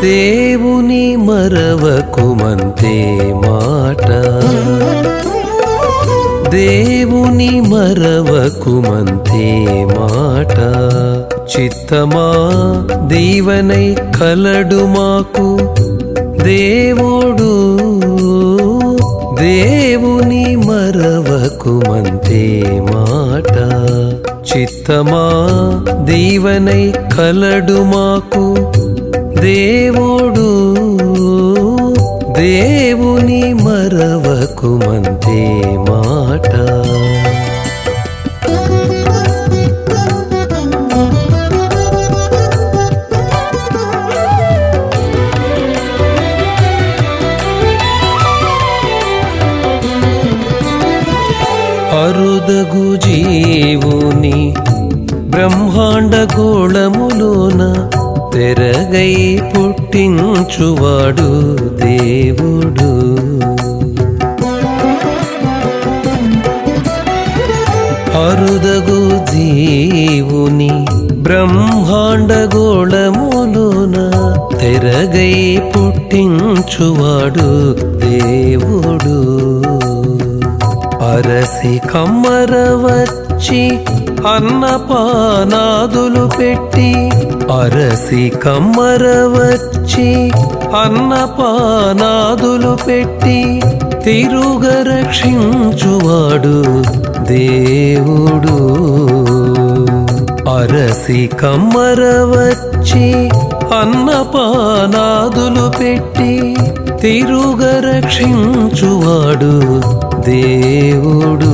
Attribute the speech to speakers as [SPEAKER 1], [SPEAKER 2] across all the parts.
[SPEAKER 1] దేవుని మరవకుమంతే మాట, దేవుని మరవకుమంతే మాట. చిత్తమా దీవనై కలడు మాకు దేవుడు, దేవుని మరవకుమంతే మాట. చిత్తమా దీవనై కలడు మాకు దేవుడు, దేవుని మరవకుమంతే మాట. అరుదగు జీవుని బ్రహ్మాండ గోళములోన తెరగై పుట్టించువాడు దేవుడు. అరుదగు జీవుని బ్రహ్మాండ గోళములోన తెరగై పుట్టించువాడు దేవుడు. అరసి కమ్మర వచ్చి అన్నపానాదులు పెట్టి, అరసి కమ్మర వచ్చి అన్నపానాదులు పెట్టి తిరుగ రక్షించువాడు దేవుడు. అరసి కమ్మర వచ్చి అన్నపానాదులు పెట్టి తిరుగ రక్షించువాడు దేవుడు.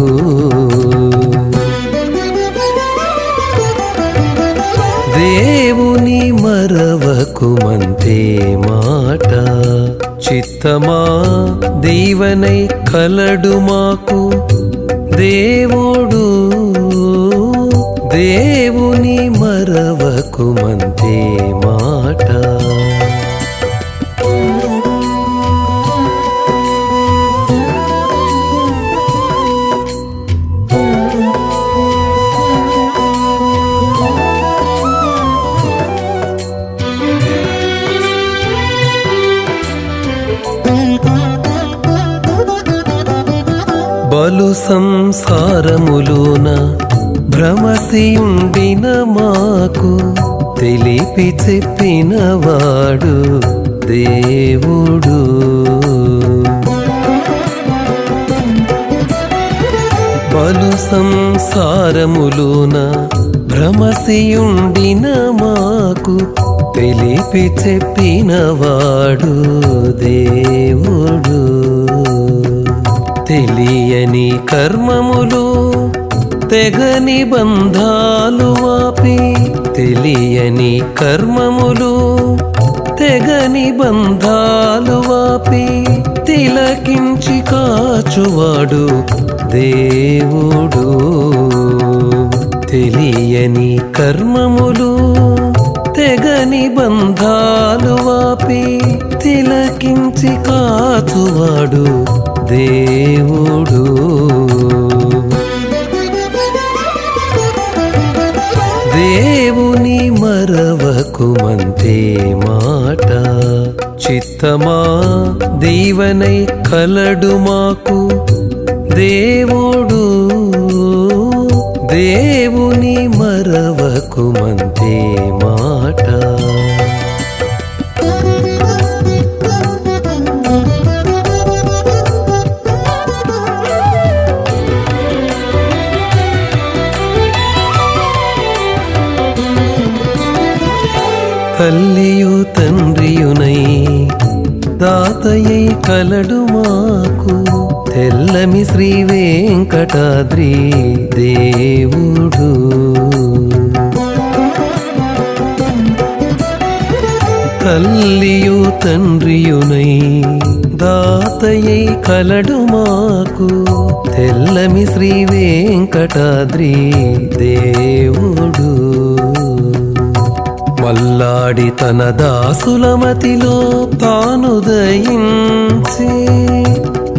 [SPEAKER 1] దేవుని మరవకుమంతే మాట. చిత్తమా దీవనై కలడు మాకు దేవుడు, దేవుని మరవకుమంతే మాట. బలు సంసారములోన భ్రమసియుండిన మాకు తెలిపి చెప్పినవాడు దేవుడు. బలు సంసారములోన భ్రమసియుండిన మాకు తెలిపి చెప్పినవాడు దేవుడు. తెలియని కర్మములు తెగని బంధాలు వాపి, తెలియని కర్మములు తెగని బంధాలు వాపి తిలకించి కాచువాడు దేవుడు. తెలియని కర్మములు తెగని బంధాలు వాపి తిలకించి కాచువాడు దేవుడు. దేవుని మరవకుమంతే మాట. చిత్తమా దీవనై కలడు మాకు దేవుడు, దేవుని మరవకుమంతే మాట. తల్లియు తండ్రియునై దాతయై కలడు మాకు తెల్లమి శ్రీ వెంకటాద్రి దేవుడు. తల్లియు తండ్రియునై దాతయై కలడు మాకు తెల్లమి శ్రీ వెంకటాద్రి దేవుడు. మల్లాడి తన దాసుల మతిలో తాను దయించి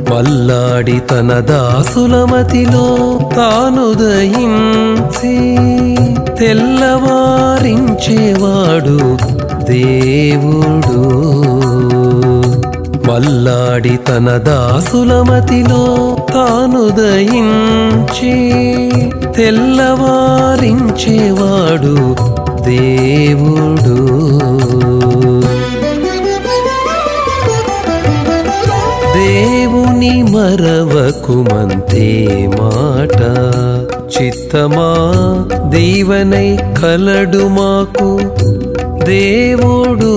[SPEAKER 1] మల్లాడి తన దాసుల మతిలో తాను దయించి తెల్లవారించేవాడు దేవుడు మల్లాడి తన దాసుల మతిలో తాను దయించి తెల్లవారించేవాడు దేవుడు దేవుని మరవకుమంతే మాట చిత్తమా దీవెనై కలడు మాకు దేవుడు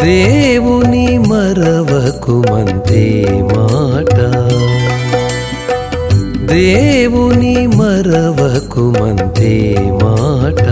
[SPEAKER 1] దేవుని మరవకుమంతే మాట దేవుని మరవకుమంతే మాట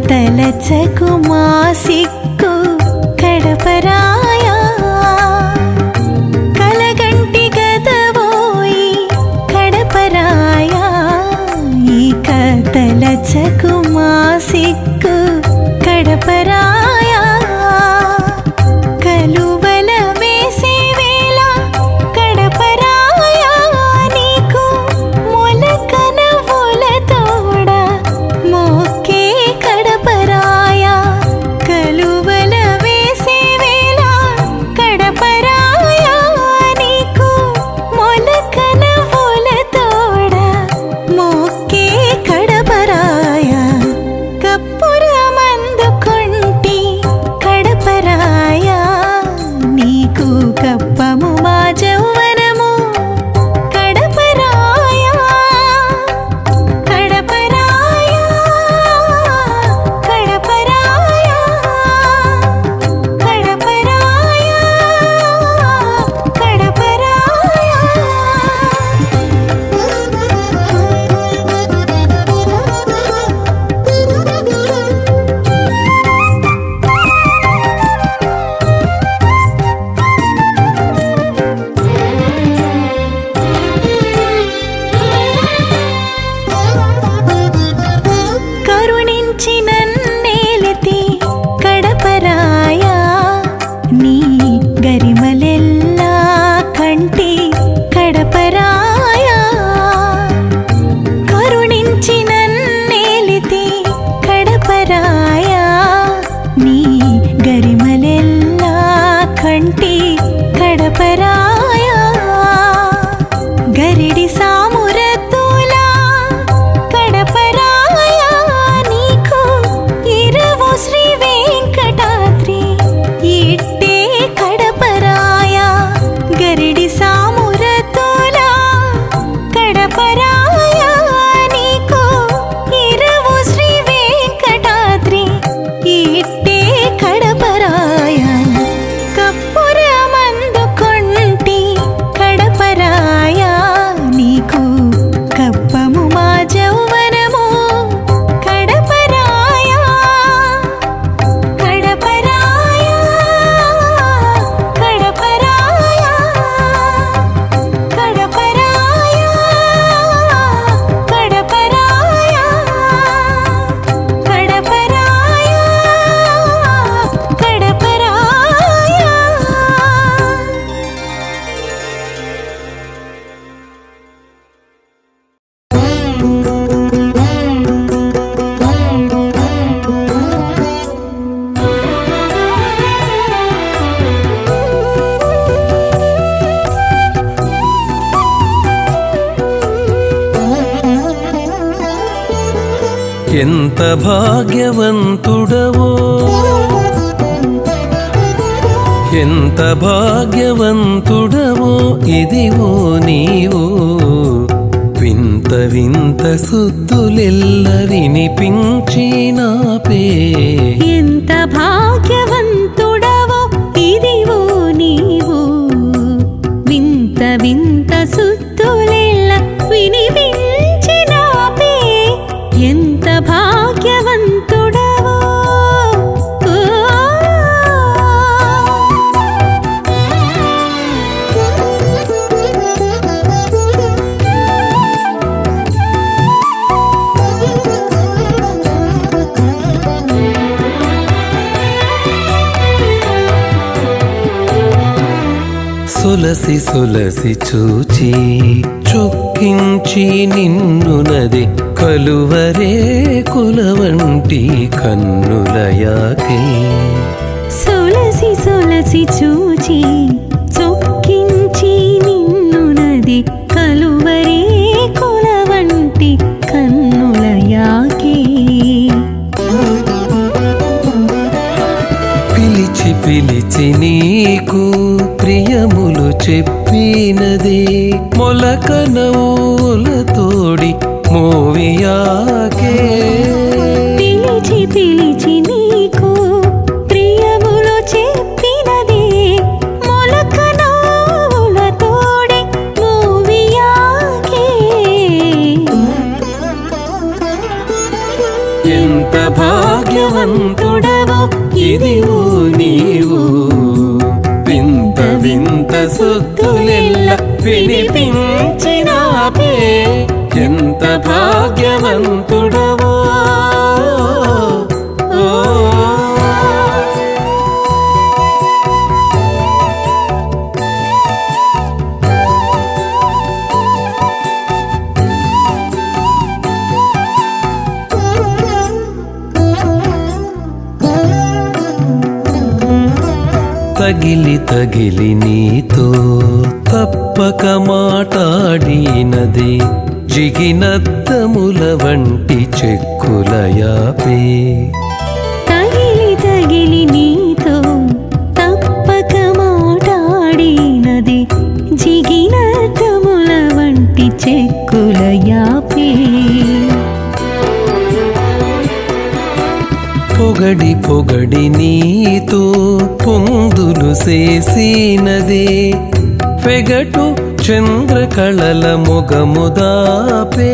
[SPEAKER 2] తలచకు మా సిక్కు కడపరాయా కలగంటి గదవోయి కడపరాయా ఇక తలచకు మా సిక్కు కడపరాయా కలువల వేసే వేళ కడపరాయా నీకు మొలకన తోడ మోకే కడపరాయా కలువల వేసే వేళ కడపరాయా నీకు మొలకన తోడ మోకే కడపరాయా
[SPEAKER 1] ఎంత భాగ్యవంతుడవో ఎంత భాగ్యవంతుడవో ఇదివో నీవు వింత వింత సుద్దులెల్ల వినిపించినాపే
[SPEAKER 2] ఎంత భాగ్యవంతుడవో ఇదివో నీవు వింత వింత సుత్తులెల్ల వినిపించినాపే ఎంత భాగ్యవంతుడవో
[SPEAKER 1] సొలసి సొలసి చూచి చొక్కించి నిన్నునది కలువరే కులవంటి కన్నులయాకే
[SPEAKER 2] సొలసి సొలసి చూచి చొక్కించి నిన్నునది కలువరే కులవంటి కన్నులయాకే
[SPEAKER 1] పిలిచి పిలిచి నీకు ప్రియములు చెప్పినదే మొలకనవులతోడి మోవియాకే
[SPEAKER 2] పిలిచి పిలిచి నీకు ప్రియములు చెప్పినదే మొలకనవులతోడి మోవియాకే
[SPEAKER 1] ఎంత భాగ్యవంతుడవో ఇదివో నీవు వింత వింత సుద్దులెల్ల వినిపించినాపే ఎంత భాగ్యవంతుడవో తగిలి తగిలి నీతో తప్పక మాటాడినది జిగినద్దముల వంటి చెక్కులయాపే
[SPEAKER 2] తగిలి తగిలి నీతో తప్పక మాటాడినది జిగినద్దముల వంటి చెక్కులయాపే
[SPEAKER 1] పొగడి పొగడి నీతో పొందులు చేసినదే వెగటు చంద్రకళల మొగముదాపే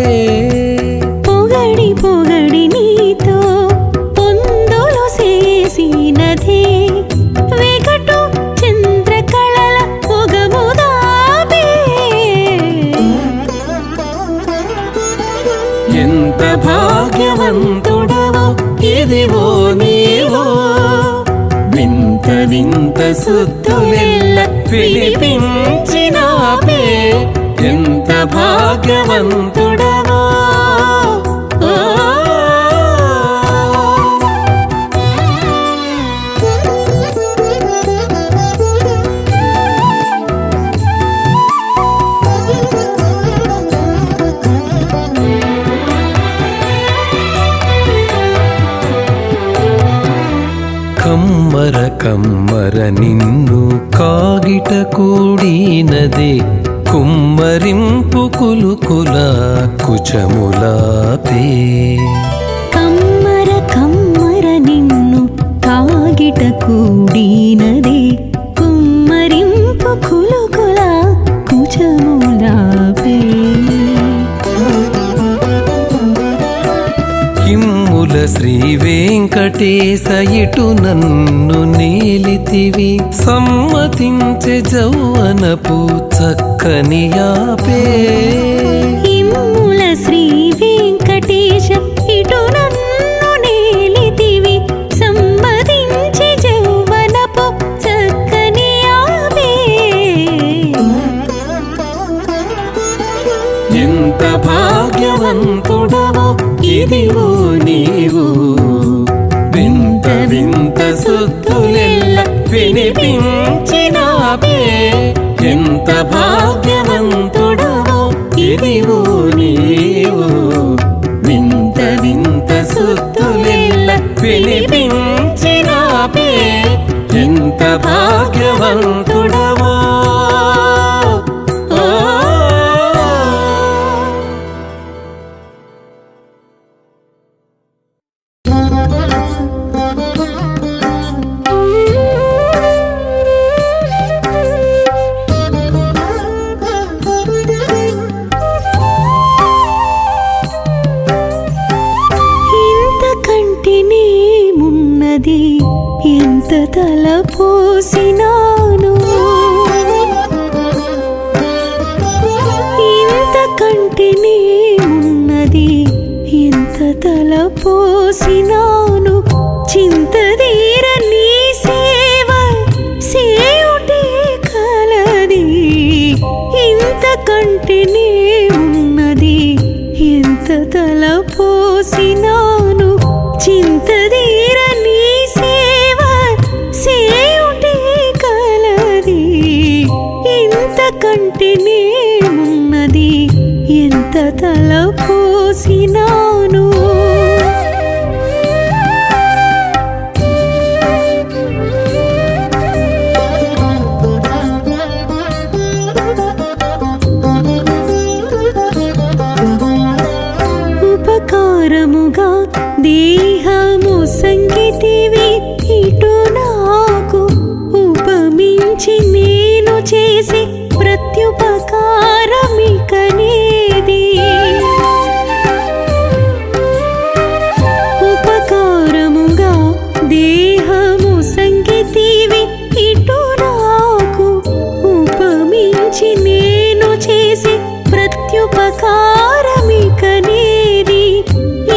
[SPEAKER 2] పొగడి పొగడి నీతో పొందులు చేసినదే వెగటు చంద్రకళల మొగముదాపే
[SPEAKER 1] ఎంత భాగ్యవంతుడవో ఇదివో నీవో వింత వింత సుద్దులెల్ల వినిపించినాపే ఎంత భాగ్యవంతుడవో కమ్మర కమ్మర నిన్ను కాగిట కూడినదే కుమ్మరింపు కులుకుల కుచములాపే
[SPEAKER 2] కమ్మర కమ్మర నిన్ను కాగిట కూడినదే కుమ్మరింపు కులుకుల కుచములాపే
[SPEAKER 1] కిమ్ముల శ్రీ వెంకటేశ ఇటు నన్ను నేలితివి సమ్మతించే జౌవనపు చక్కని యాపే
[SPEAKER 2] ఇమ్ముల శ్రీ వెంకటేశ ఇటు నన్ను నేలితివి సంబదించి జౌవనపు చక్కని యాపే
[SPEAKER 1] ఎంత భాగ్యవంతుడవో ఇదివో నీవు వింత వింత సుద్దులెల్ల వినిపించినాపే ఎంత భాగ్యవంతుడవో ఇదివో నీవు వింత వింత వినిపించినావే ఎంత భాగ్యవంతుడవో.
[SPEAKER 2] ఎంత తలపోసినాను ఇంతకంటేనే ఉన్నది ఎంత తలపోసినాను చింతదీర నీ సేవ సేయుటే కలది ఇంతకంటేనే ఉన్నది ఎంత తలపోసినాను చింతదీర నీ సేవ సేయుటే కలది ఇంతకంటేనే ఉన్నది ఎంత తలపోసినాను. ఉపకారముగా దేహము సంగీతివి ఇటు నాకు ఉపమించి నేను చేసి ప్రత్యుపకారమికనేది ఉపకారముగా దేహము సంగీతివి ఇటు నాకు ఉపమించి నేను చేసి ప్రత్యుపకారమికనేది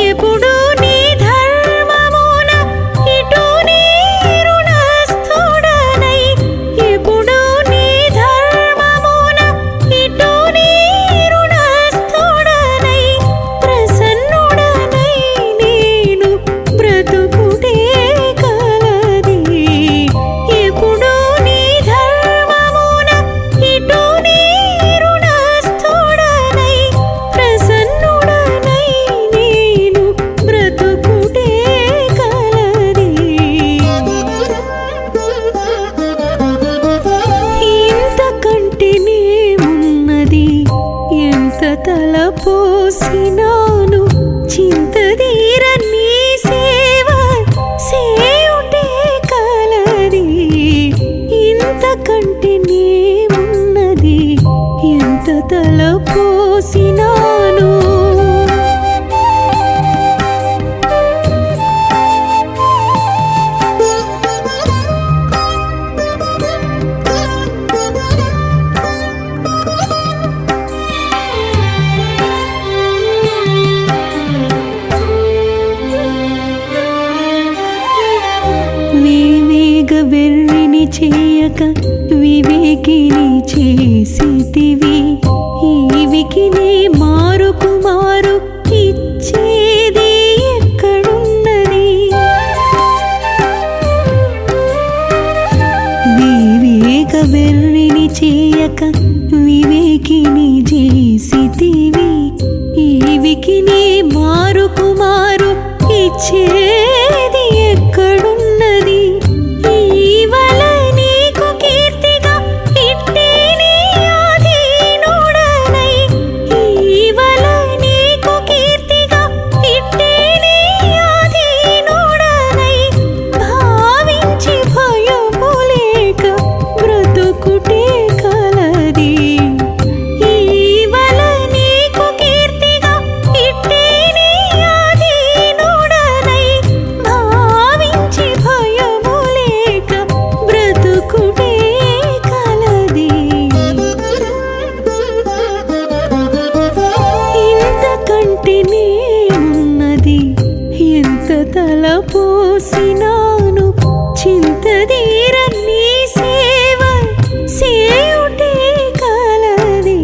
[SPEAKER 2] ఎప్పుడు నీ ధర్మమున ఇటు నీ రుణస్థుడనై ఎప్పుడు నీ ధర్మమున ఇటు నీ రుణస్థుడనై ప్రసన్నుడనై నేను బ్రతుకుటే కలది ఎప్పుడు నీ ధర్మమున ఇటు నీ రుణస్థుడనై ప్రసన్నుడనై నేను బ్రతుకుటే కలది ఇంతకంటేనే ఉన్నది ఎంత తలపోసినాను చింతదీర నీ సేవ సేయుటే కలది ఇంతకంటేనే ఉన్నది ఎంత తలపోసినాను. వివేక వెర్రిని చేయక వివేకిని చేసితివి ఈవికిని మారుకు మారు ఇచ్చేది ఎక్కడున్నది వివేక వెర్రిని చేయక వివేకిని చేసితివి ఈవికిని మారుకు మారు ఇచ్చేది ఎక్కడున్నది ఈవల నీకు కీర్తిగా ఇట్టే నీ ఆధీనుడనై ఈవల నీకు కీర్తిగా ఇట్టే నీ ఆధీనుడనై భావించి భయము లేక బ్రతుకుటే కలది ఈవల నీకు కీర్తిగా ఇట్టే నీ ఆధీనుడనై భావించి భయము లేక బ్రతుకుటే కలది ఇంతకంటేనే ఉన్నది ఎంత తలపోసినాను చింతదీర నీ సేవ సేయుటే కలది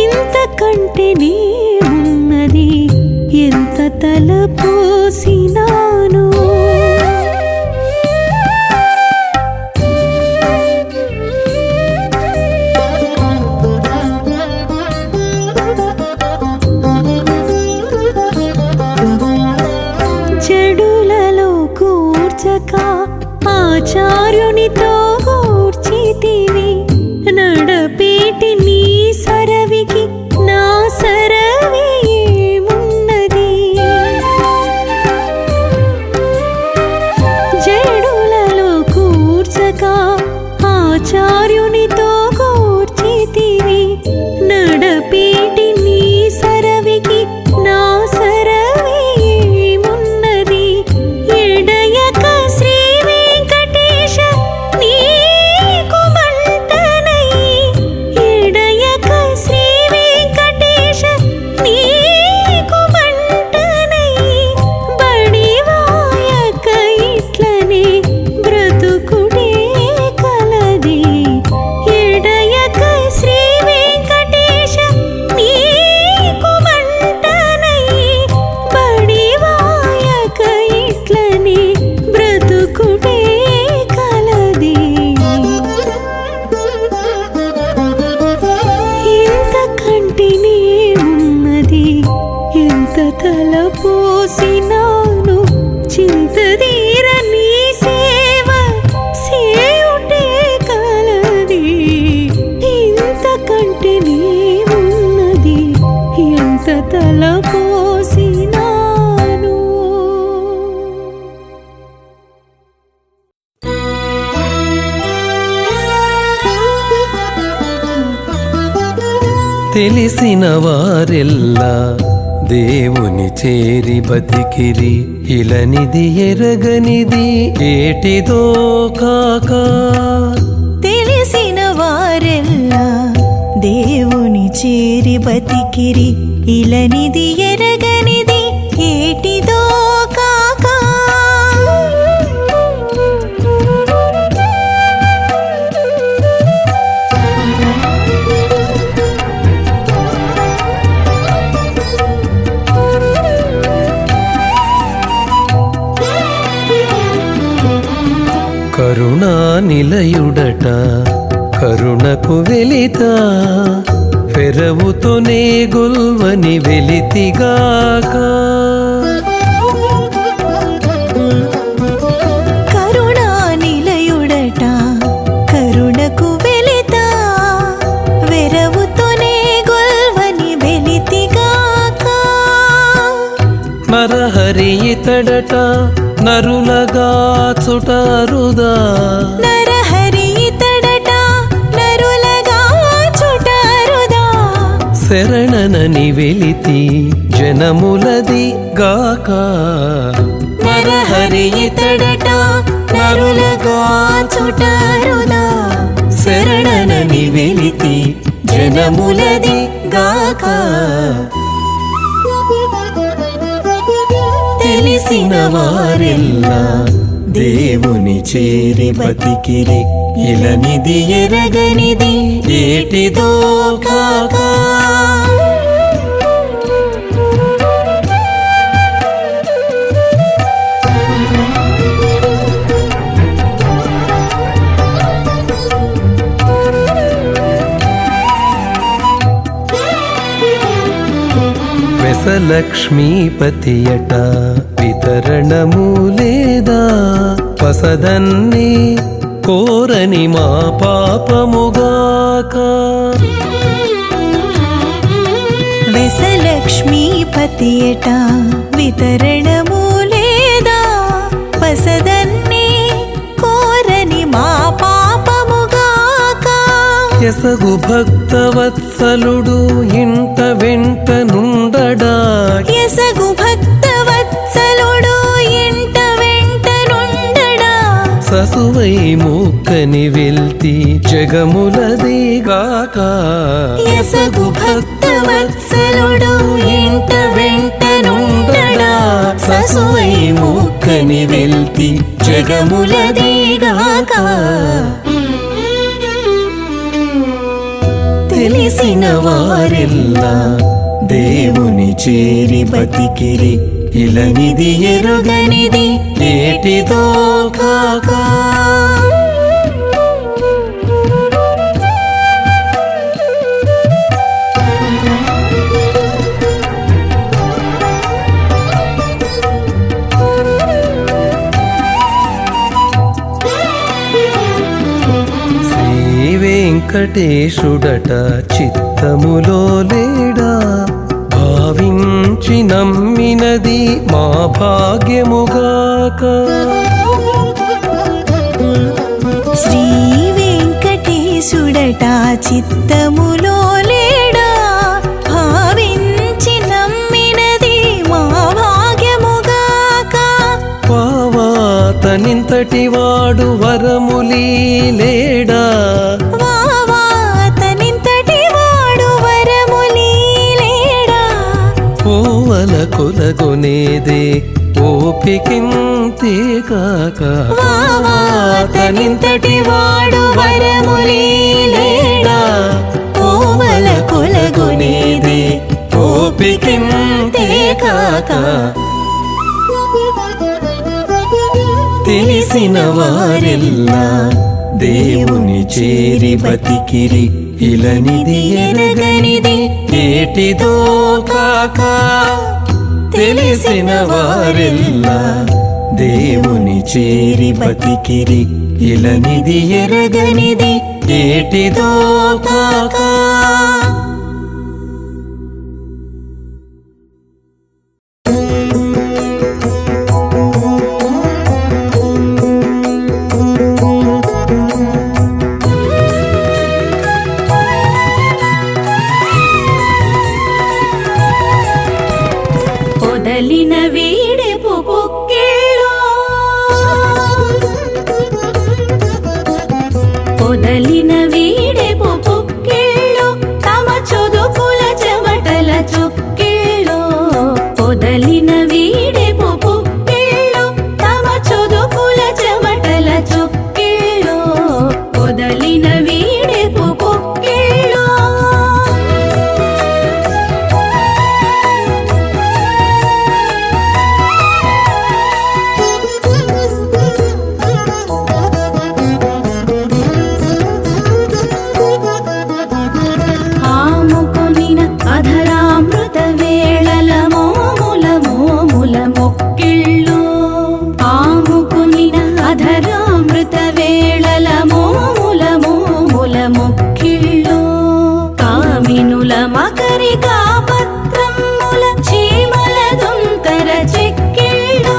[SPEAKER 2] ఇంతకంటేనే ఉన్నది ఎంత తలపోసినాను. జడుల ఆచార్యునితో కూర్చితివి నడపేటి నీ సరవికి నా సరవి ఏమున్నది జడులలో కూర్చక ఆచార్యునితో కూర్చితివి నడపేటి నీ సరవికి నా సరవి ఏమున్నది ఎడయక శ్రీ వెంకటేశ నీకు మంటనై ఎడయక శ్రీ వెంకటేశ నీకు మంటనై బడివాయక ఇట్లనే బ్రతుకుడే కలది ఎడయక శ్రీ వెంకటేశ నీకు మంటనై బడివాయక ఇట్లనే బ్రతుకుడే కలది ఇంత కంటినే ఉన్నది ఎంత తలపోసినాను చింతదీర నీ సేవ సేయుటే కలది ఇంత కంటినే ఉన్నది ఎంత తలపోసినాను
[SPEAKER 1] తెలిసిన వారెల్లా దేవుని చేరి బతికిరి ఇలనిది ఎరగనిది ఏటిదో కాక
[SPEAKER 2] తెలిసిన వారెల్లా దేవుని చేరి బతికిరి ఇలనిది ఎరగనిది ఏటిదో కాక
[SPEAKER 1] కరుణా నిలయుడట కరుణకు వెలిత పెరవుతోనే గొల్వని వెలితిగాక
[SPEAKER 2] కరుణా నిలయుడట కరుణకు వెలిత వెరవుతోనే గొల్వని వెలితిగాక
[SPEAKER 1] నరహరి ఇతడట నరులగా చుటరుదా
[SPEAKER 2] నరహరి ఇతడట నరులగా చుటరుదా
[SPEAKER 1] శరణనని వెలితి జనములది గాక
[SPEAKER 2] నరహరి ఇతడట నరులగా చుటరుదా
[SPEAKER 1] శరణనని వెలితి జనములది గాక తెలిసిన వారెల్లా దేవుని చేరి బతికిరి ఇలనిది ఎరగనిది ఏటిదో కాక వెసలక్ష్మీపతియట వితరణము లేదా పసదన్ని కోరని మా పాపముగాక
[SPEAKER 2] వెసలక్ష్మీపతియట వితరణము లేదా పసదన్ని కోరని మా పాపముగాక
[SPEAKER 1] ఎసగు భక్తవత్సలుడు ఇంట వెంట నుండడా
[SPEAKER 2] ఎసగు భక్తవత్సలుడు ఇంట వెంట నుండడా
[SPEAKER 1] ససువై మూక్కని వెల్తి జగములదిగాక
[SPEAKER 2] ఎసగు భక్తవత్సలుడు ఇంట వెంట నుండడా
[SPEAKER 1] ససువై మూక్కని వెల్తి జగములదిగాక తెలిసిన వారెల్లా దేవుని చేరి బతికిరి ఇలనిది ఎరుగనిది ఏటిదో కాక వెంకటేశుడట చిత్తములో లేడా, భావించి నమ్మినది మా భాగ్యముగాక.
[SPEAKER 2] శ్రీ వెంకటేశుడట చిత్తములో లేడా, భావించి నమ్మినది మా భాగ్యముగాక.
[SPEAKER 1] వావాతనింతటి వాడు వరములీ లేడా,
[SPEAKER 2] వావాతనింతటి వాడు వరములీ లేడా.
[SPEAKER 1] ఓవల కొలగొనేదే ఓపికింతే కాక.
[SPEAKER 2] వావాతనింతటి వాడు వరములీ లేడా, ఓవల కొలగొనేదే ఓపికింతే కాక.
[SPEAKER 1] తెలిసిన వారెల్లా దేవుని చేరి బతికిరి, ఇలనిది ఎరగనిది ఏటిదో కాక. తెలిసిన వారెల్లా దేవుని చేరి బతికిరి, ఇలనిది ఎరగనిది ఏటిదో కాక.
[SPEAKER 2] పొదలిన వీడెపు పొక్కేళో, పొదలిన వీడెపు పొక్కేళో, తమ చొదుకుల చెమటల చొక్కేళో. పొదలిన వీడెపు పొక్కేళో, తమ చొదుకుల చెమటల చొక్కేళో. పొదలిన వీడెపు పొక్కేళో. ఆముకొనిన అధరామృత వేళల మోముల మోముల మొక్కిళ్ళు, ఆముకొనిన అధరామృత వేళల మోముల మోముల మొక్కిళ్ళు. కామినుల మకరికా పత్రముల చీమల దొంతర చెక్కిళ్ళు,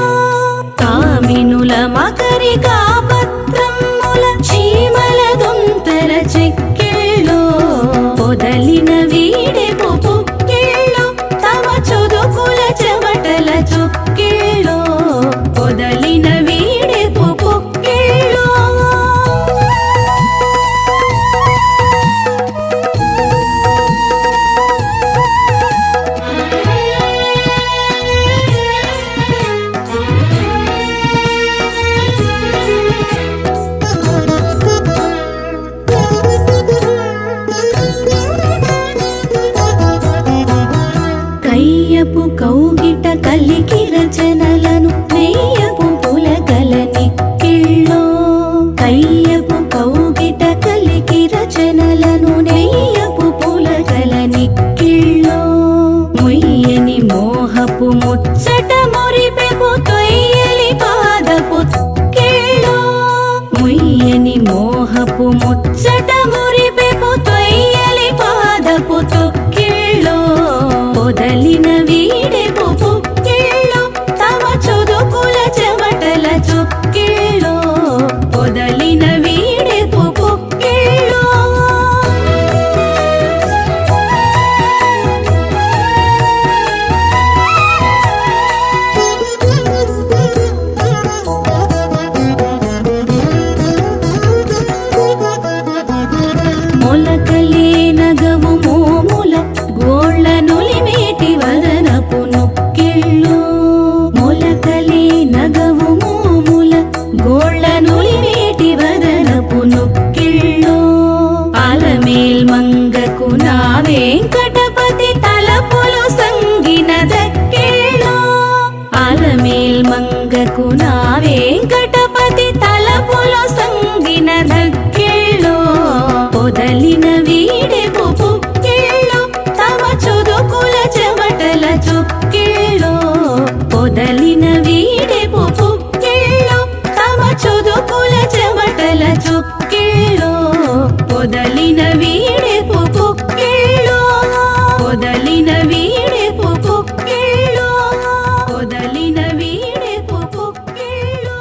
[SPEAKER 2] కామినుల మకరికా పత్రముల చీమల దొంతర చెక్కిళ్ళు. పొదలిన వీడెపు పొక్కేళో, తమ చొదుకుల చెమటల చొక్కేళో. పొదలిన వీడెపు పొక్కేళో. కయ్యపు కౌగిట కలికి రచనలను నెయ్యపు పులకల నిక్కిళ్ళో. కయ్యపు కౌగిట కలికి రచనలను నెయ్యపు పులకల నిక్కిళ్ళో. మొయ్యని మోహపు ముచ్చట మురిపెపు తొయ్యలి పాదపు తుక్కిళ్ళో. మొయ్యని మోహపు ముచ్చట మురిపెపు తొయ్యలి పాదపు తుక్కిళ్ళో. పొదలిన వీడెపు పొక్కేళో, తమ చొదుకుల చెమటల చొక్కేళో. పొదలిన వీడెపు పొక్కేళో. పొదలిన వీడెపు పొక్కిళ్ళో పొదలిన వీడెపు పొక్కిళ్ళో పొదలిన వీడెపు పొక్కిళ్ళో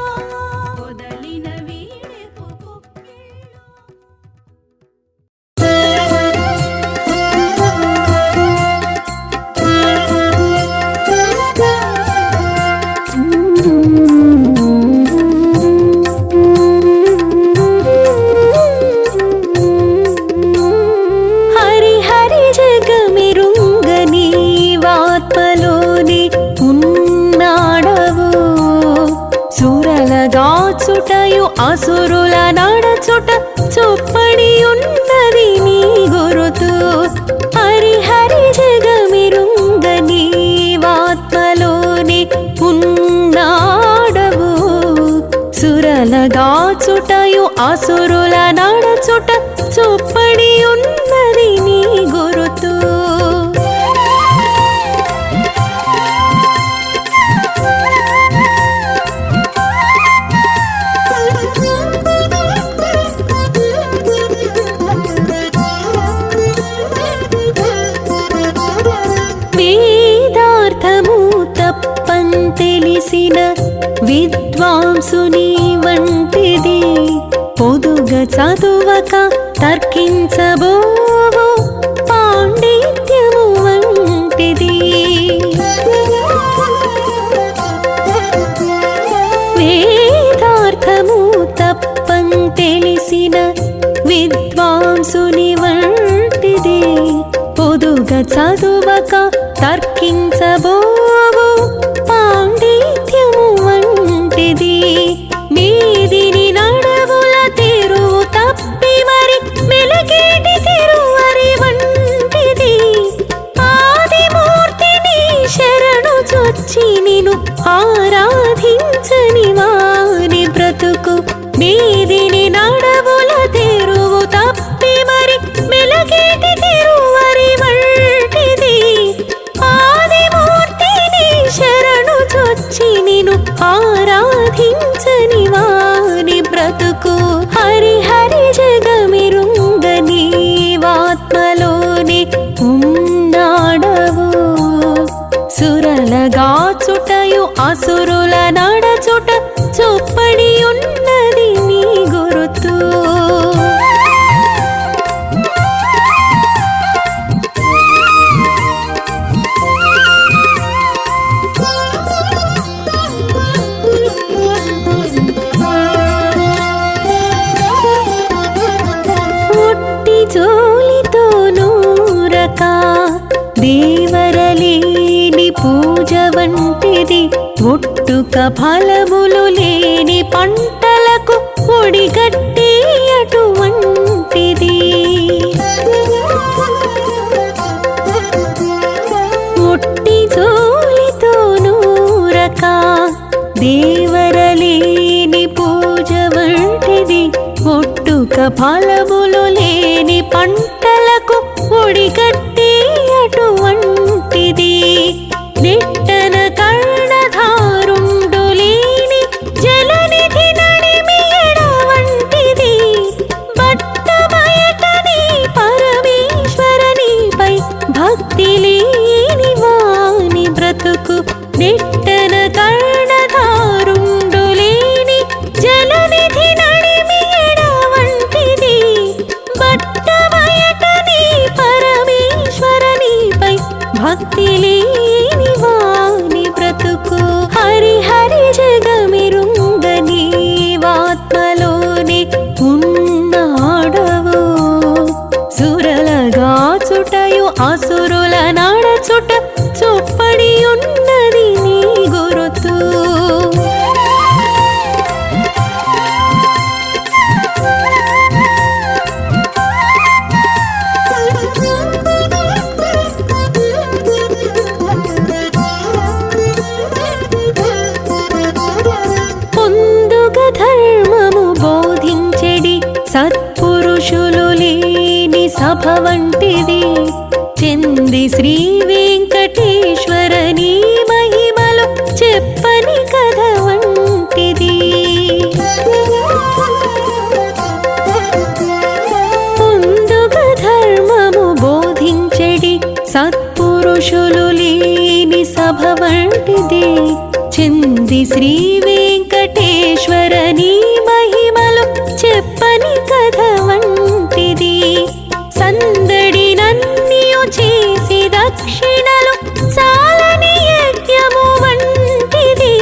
[SPEAKER 2] పొదలిన వీడెపు పొక్కిళ్ళో. హరి హరి జగమిరుంగని వాత్మలోని ఉన్నాడవు సురలగాచుటయు అసురుల నడచుట చొప్పడి ఉన్నది నీ గురుతు. హరి హరి జగమిరుంగని వాత్మలోని ఉన్నాడవు సురలగాచుటయు అసురుల నడచుట చొప్పడి ఉన్నది నీ గురుతు. వేదార్థము తప్పని తెలిసిన విద్వాంసుని వంటిది పొదుగా చదువక తర్కించబోవు పాండిత్యము వంటిది. వేదార్థము తప్పని తెలిసిన విద్వాంసుని వంటిది పొదుగా చదువక తర్కించబోవు పాండిత్యము వంటిది. మీదిని నడవుల తెరువు తప్పి మరి మెలగేటి తెరువరి వంటిది. ఆదిమూర్తిని శరణు చొచ్చి నిను ఆరాధించని వాని బ్రతుకు. మీదిని నడవుల తెరువు తప్పి మరి మెలగేటి తెరువరి వంటిది. ఆదిమూర్తిని శరణు చొచ్చి నిను ఆరాధించని వాని బ్రతుకు. హరి హరి జగమిరుంగని వాత్మలోని ఉన్నాడవు సురలగాచుటయు అసురుల నడచుట చొప్పడి ఉన్నది నీ గురుతు. ఒట్టి జోలితో నూరక దేవరలేని పూజ వంటిది ఒట్టుక ఫలములు లేని పంటలకు ఒడిగట్టి అటువంటిది. ఒట్టి జోలితో నూరక దేవరలేని పూజ వంటిది ఒట్టుక ఫలములు లేని పంటలకు ఒడిగట్టి అటువంటిది. నిట్టన కర్ణధారుండు లేని జలనిధి నడిమి ఎడ వంటిది. బట్ట బయటని పరమేశ్వరనిపై భక్తి లేని వాని బ్రతుకు. నిట్టన కర్ణధారుండు లేని జలనిధి నడిమి ఎడ వంటిది. బట్ట బయటని పరమేశ్వరనిపై భక్తి లేని వాని బ్రతుకు. హరి హరి జగమిరుంగని వాత్మలోని ఉన్నాడవు సురలగాచుటయు అసురుల నడచుట చొప్పడి ఉన్నది నీ గురుతు. పొందుగా ధర్మము బోధించెడి సత్పురుషులు లేని సభ వంటిది. చెంది శ్రీ వెంకటేశ్వరని మహిమలు చెప్పని కథ వంటిది. పొందుగ వంటిది చెంది శ్రీ వెంకటేశ్వర నీ మహిమలు చెప్పని కథ వంటిది సందడి నన్నియు చేసి దక్షిణలు చాలని యజ్ఞము వంటిది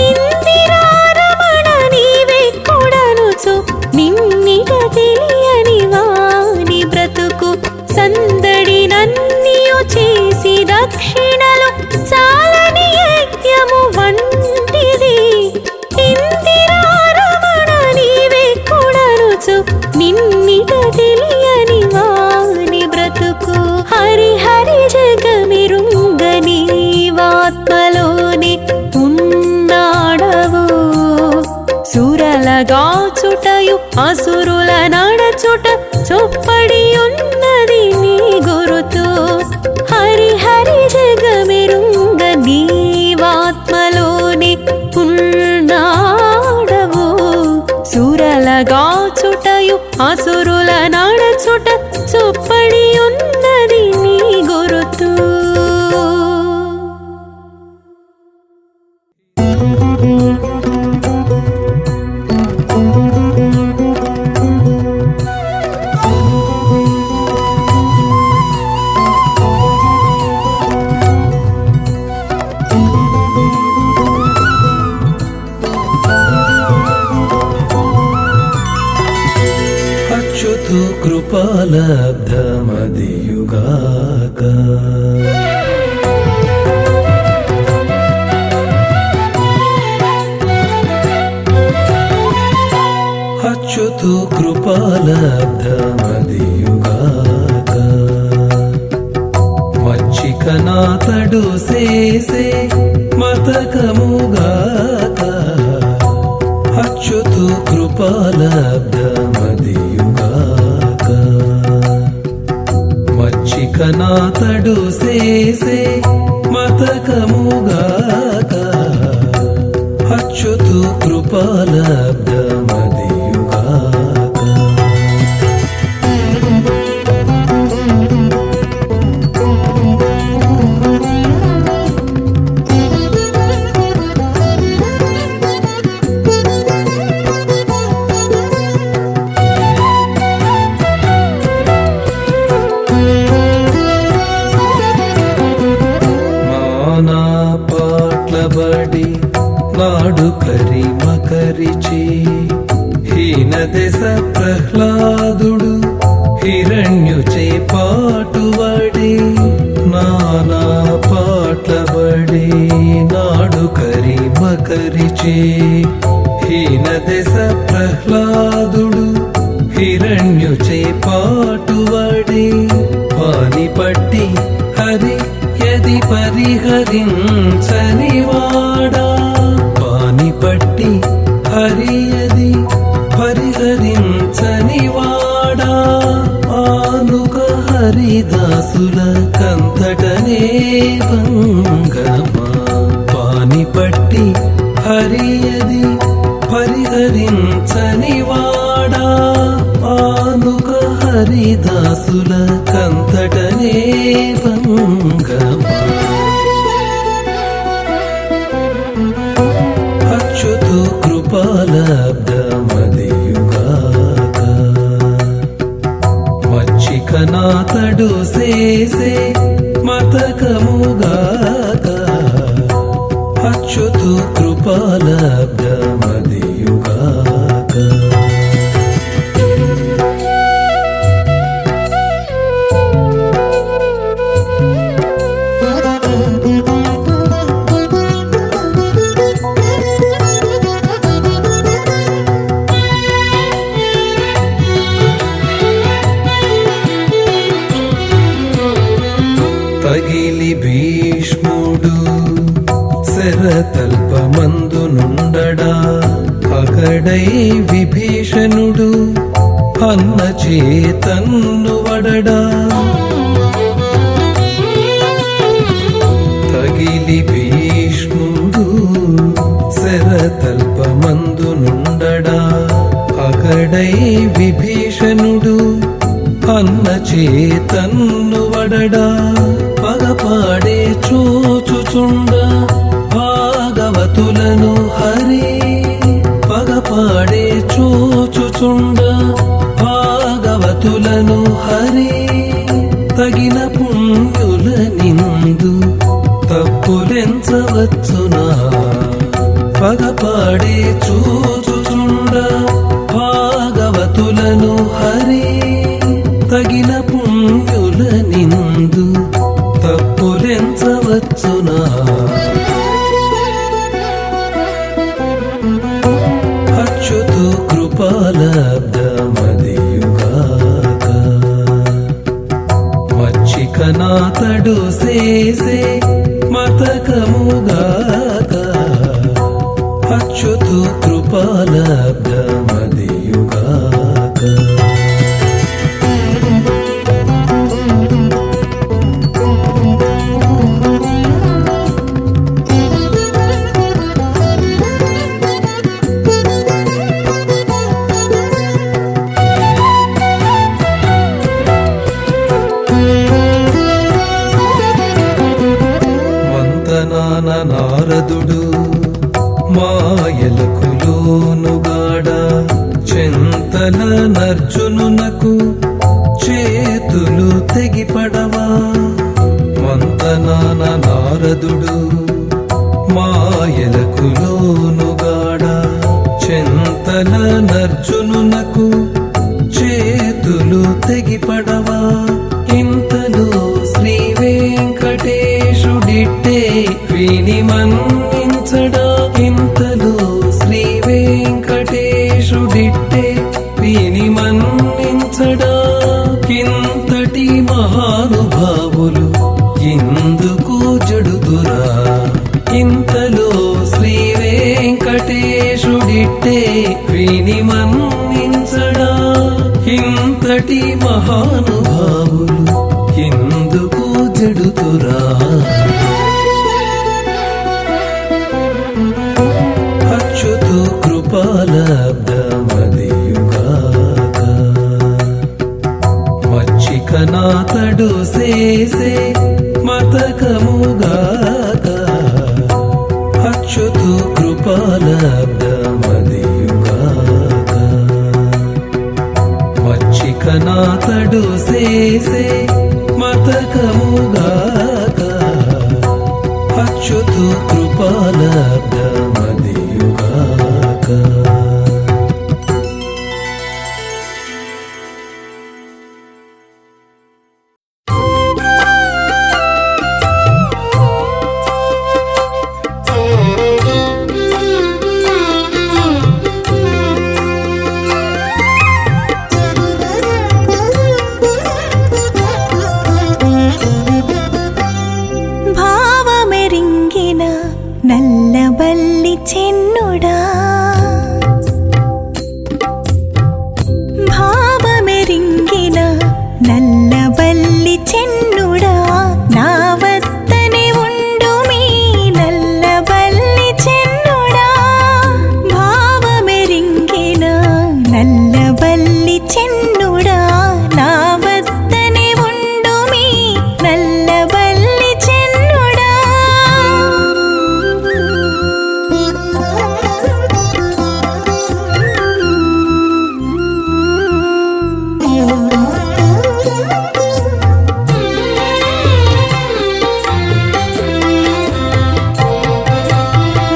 [SPEAKER 2] ఇందిరారమణ నీవెక్కుడనుచు నిన్నిట తెలియని వాని బ్రతుకు సందడి నన్నియు చేసి దక్షిణలు చాలని యజ్ఞము వంటిది ఇందిరారమణ నీవెక్కుడనుచు నిన్నిట తెలియని వాని బ్రతుకు హరి హరి జగమిరుంగని వాత్మలోని ఉన్నాడవు సురలగాచుటయు అసురుల నడచుట చొప్పడి ఉన్నది నీ గురుతు హరి హరి జగమిరుంగ నీవాత్మలోని ఉన్నాడవు సురలగాచుటయు అసురుల నడచుట చొప్పడి ఉన్నది నీ గురుతు
[SPEAKER 1] అచ్యుతు కృపాలబ్ధమదియుగాక అచ్యుతు కృపాలబ్ధమదియుగాక మచ్చికనాతడు సేసే మతకముగాక అచ్యుతు కృపాలబ్ధమదియుగాక మచ్చికనాతడు సేసే మతకముగాక అచ్యుతు కృపాలబ్ధమదియుగాక పాట్లబడి నాడు కరిమకరిచి హీనదశ ప్రహ్లాదుడు హిరణ్యుచే పాటుబడి నానా పాట్లబడి నాడు కరిమకరిచి హీనదశ ప్రహ్లాదుడు హిరణ్యుచే పాటుబడి పాని పట్టి హరి యది పరిహరించని వాడా పాని పట్టి హరి యది పరిహరించని వాడా ఆనుక హరిదాసుల కంతటనే భంగమా పాని పట్టి హరి యది పరిహరించని వాడా ఆనుక హరిదాసుల కంతటనే భంగమా అచ్యుతు కృపాలబ్ధమదియుగాక మచ్చికనాతడు సేసే మతకముగాక అచ్యుతు కృపాలబ్ధమదియుగాక తగిలి భీష్ముడు శరతల్పమందునుండడా అకడై విభీషణుడు అన్న చేతన్ను వడడా తగిలి భీష్ముడు శరతల్పమందునుండడా అకడై విభీషణుడు అన్న చేతన్ను వడడా పగపాడే చూచుచుండ భాగవతులను హరి పగపాడే చూచుచుండ భాగవతులను హరి తగిన పుణ్యుల నిందు తప్పులెంచవచ్చునా పగపాడే చూచుచుండ భాగవతులను హరి తగిన పుణ్యుల నిందు తప్పులెంచవచ్చునా అచ్యుతు కృపాలబ్ధమదియుగాక మచ్చికనాతడు చేసే మతకముగాక అచ్యుతు కృపాలబ్ధమదియుగాక నారదుడు మాయలకు లోనుగాడ చెంతల నర్జునునకు చేతులు తెగిపడవా వంతనాన నారదుడు మాయలకు లోనుగాడ చెంతల నర్జునునకు చేతులు తెగిపడవా ఇంతలో శ్రీ వెంకటేశుడిట్టే విని మన్నించడా ఇంతలో శ్రీ వెంకటేశుడిట్టే విని మన్నించడా ఇంతటి మహానుభావులు ఇందుకు జడుతురా ఇంతలో శ్రీ వెంకటేశుడిట్టే విని మన్నించడా ఇంతటి మహానుభావులు ఇందుకు జడుతురా అచ్యుతు కృపాలబ్ధమదియుగాక మచ్చికనాతడు చేసే మతకముగాక అచ్యుతు కృపాలబ్ధమదియుగాక మచ్చికనాతడు చేసే మతకముగాక అచ్యుతు కృపాలబ్ధమదియుగాక
[SPEAKER 2] భావమెరింగిన నల్లబల్లి చెన్నుడా భావమెరింగిన నల్లబల్లి చెన్నుడా నా వద్దనే ఉండు మీ నల్లబల్లి చెన్నుడా భావమెరింగిన నల్లబల్లి చెన్నుడా నా వద్దనే ఉండు మీ నల్లబల్లి చెన్నుడా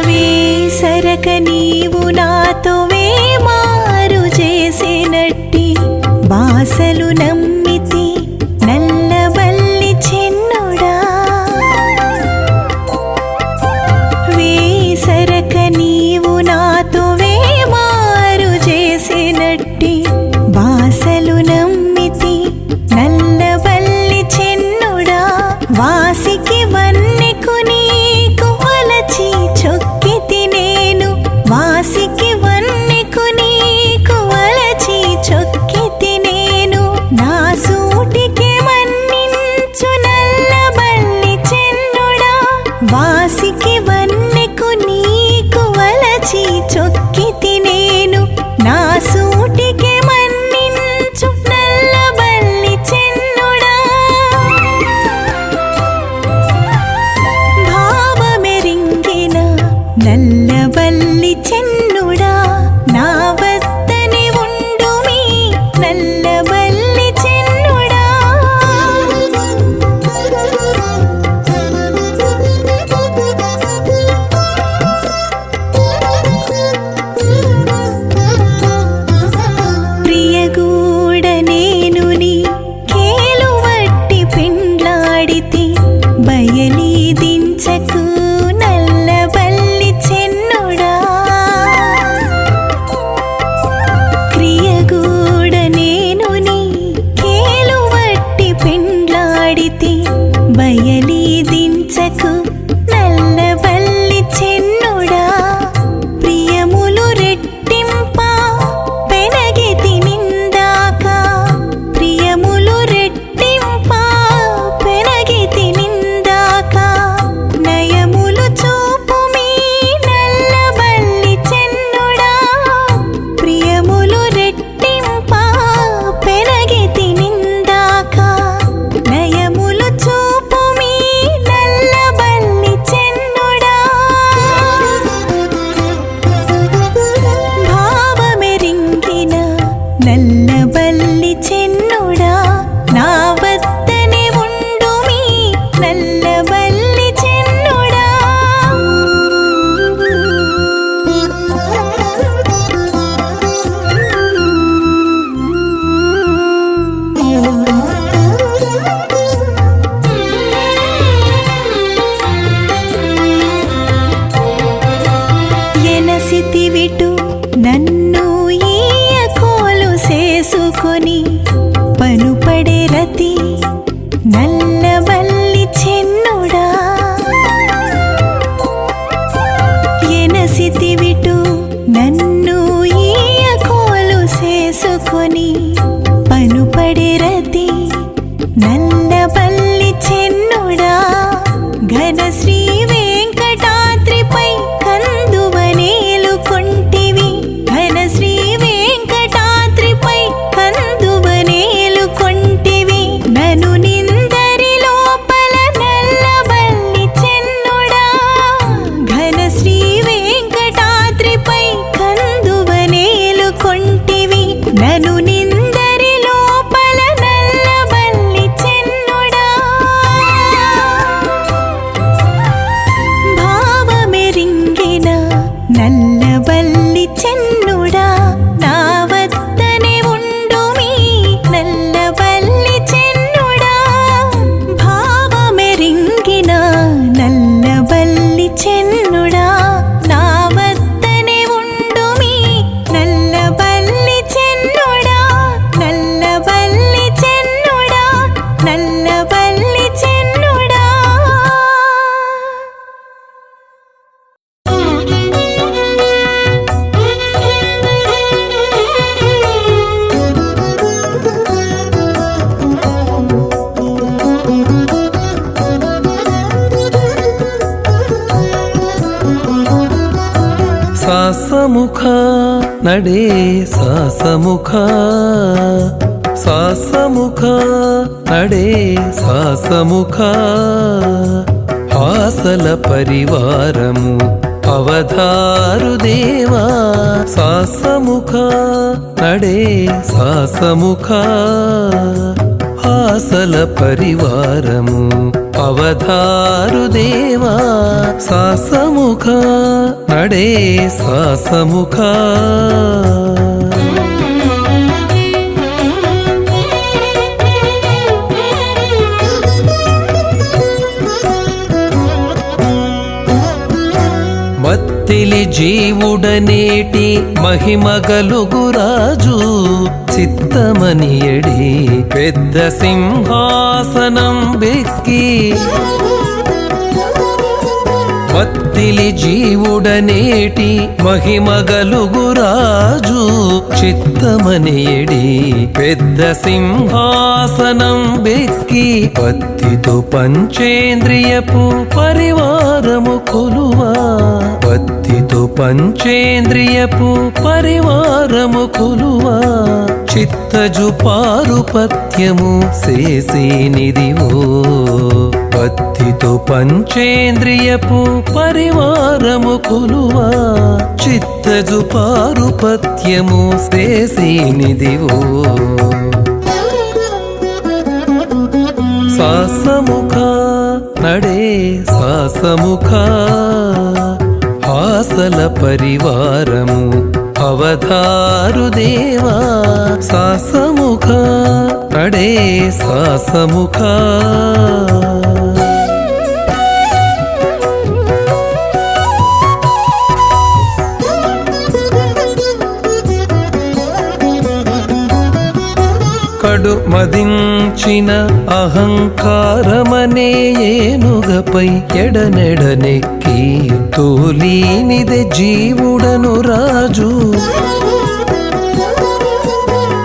[SPEAKER 2] వేసరక నీవు నాతో వేమారు చేసినట్టి బాసలు నమ్మితి నల్లబల్లి చెన్నుడా వేసరక నీవు నాతో వేమారు చేసినట్టి బాసలు నమ్మితి నల్లబల్లి చెన్నుడా వాసికి వన్నెకు నీకు వలచి చొక్కితి నేను వాసికి వన్నెకు నీకు వలచి చొక్కితి నేను నా సూటికి మన్నించు నల్లబల్లి చెన్నుడా వాసికి వన్నెకు నీకు వలచి చొక్కితి నేను నా సూటికి మన్నించు నల్లబల్లి చెన్నుడా భావమెరింగిన నల్ల
[SPEAKER 1] నడే సాసముఖ సాసముఖ నడే సాసముఖ హాసల పరివారము అవధారు దేవా సాసముఖ నడే సాసముఖ హాసల పరివారము అవధారు దేవా సాసముఖ నడే సాసముఖ మత్తిలి జీవుడనేటి మహిమగలుగురాజు చిత్తమనియడి పెద్ద సింహాసనం బెక్కి మత్తిలి జీవుడనేటి మహిమగలుగురాజు చిత్తమనియడి పెద్ద సింహాసనం బెక్కి పత్తితో పంచేంద్రియపు పరివారము కొలువా పత్తితో పంచేంద్రియపు పరివారము కొలువా చిత్తజు పారుపత్యము చేసేనిదివో పత్తితో పంచేంద్రియపు పరివారము కొలువా చిత్తజు పారుపత్యము చేసేనిదివో సాసముఖ నడే సాసముఖ హాసల పరివారము అవధారు దేవా సాసముఖ నడే సాసముఖ కడు మదించిన అహంకారమనే ఏనుగపై ఎడనెడనెక్కి తోలీనిదే జీవుడను రాజు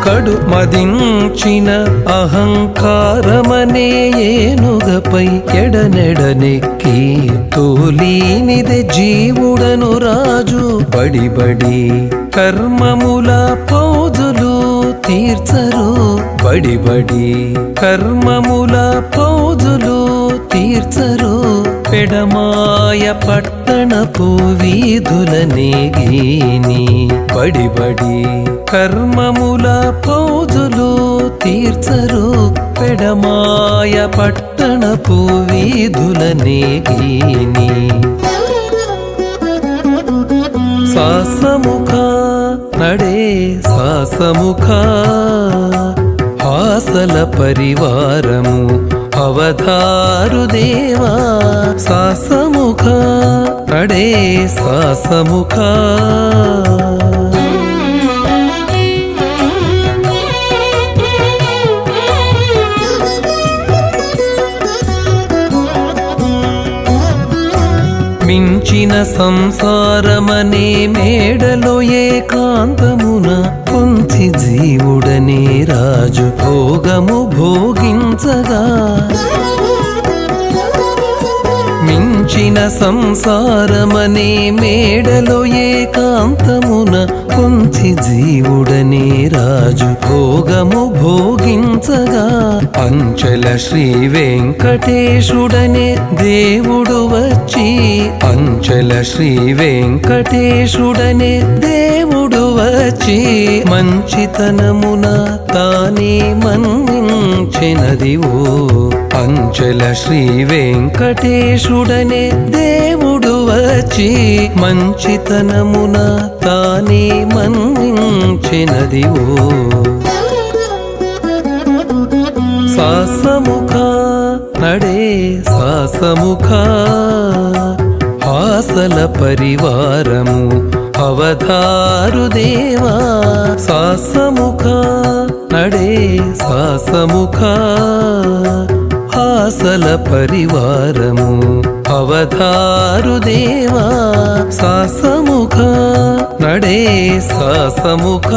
[SPEAKER 1] కడు మదించిన అహంకారమనే ఏనుగపై ఎడనెడనెక్కి తోలీనిదే జీవుడను రాజు బడిబడి కర్మముల పౌజులు తీర్చరు బడిబడి కర్మముల పౌజులు తీర్చరు పెడమాయ పట్టణపు వీధులనేగీని బడిబడి కర్మముల పౌజులు తీర్చరు పెడమాయ పట్టణపు వీధులనేగీని సాసముఖ నడే సాసముఖ హాసల పరివారము అవధారు దేవా సాసముఖ నడే సాసముఖ మించిన సంసారమనే మేడలో ఏకాంతమున పొంచి జీవుడనే రాజు భోగము భోగించగా మించిన సంసారమనే మేడలో ఏకాంతమున పొంచి జీవుడనే రాజు భోగము భోగించగా అంచల శ్రీ వెంకటేశుడనే దేవుడు వచ్చి అంచల శ్రీ వెంకటేశుడనే దేవుడు వచ్చి మంచితనమున తానే మన్నించినదివో అంచల శ్రీ వెంకటేశుడనే దేవుడు వచ్చి మంచితనమున తానే మన్నించినదివో సాసముఖ నడే సాసముఖ హాసల పరివారము అవధారు దేవా సాసముఖ నడే సాసముఖ హాసల పరివారము అవధారు దేవా సాసముఖ నడే సాసముఖ